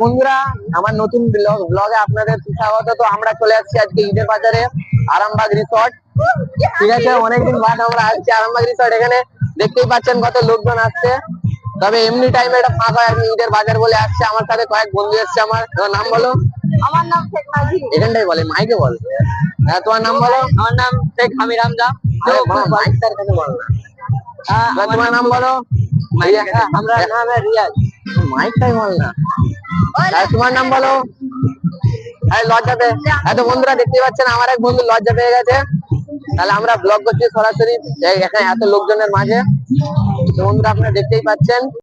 বন্ধুরা, আমার নতুন ব্লগে আপনাদের স্বাগত। তো আমরা চলে আসছি আজকে ঈদের বাজারে আরামবাগ রিসর্ট। ঠিক আছে, অনেকদিন বাদ আমরা আসছি আরামবাগ রিসর্ট। এখানে দেখতেই পাচ্ছেন কত লোকজন আসছে। তবে এমনি টাইমে এটা ফাঁকা হয়, ঈদের বাজার বলে আসছে। আমার সাথে কয়েক বন্ধু এসছে। আমার নাম বলো। আমার নাম শেখ মাঝি। এখানটাই বলে, মাইকে বল। হ্যাঁ, তোমার নাম বলো। আমার নাম শেখ হামিদ হামজা। মাইকটার কাছে বল না। তোমার নাম বলো। আমরা নাম রিয়াজ। মাইকটাই বল না। তোমার নাম বলো। লজ্জা পেয়ে এত বন্ধুরা দেখতে পাচ্ছেন, আমার এক বন্ধু লজ্জা পেয়ে গেছে। তাহলে আমরা ব্লগ করছি সরাসরি এখানে এত লোকজনের মাঝে। তো বন্ধুরা আপনারা দেখতেই পাচ্ছেন।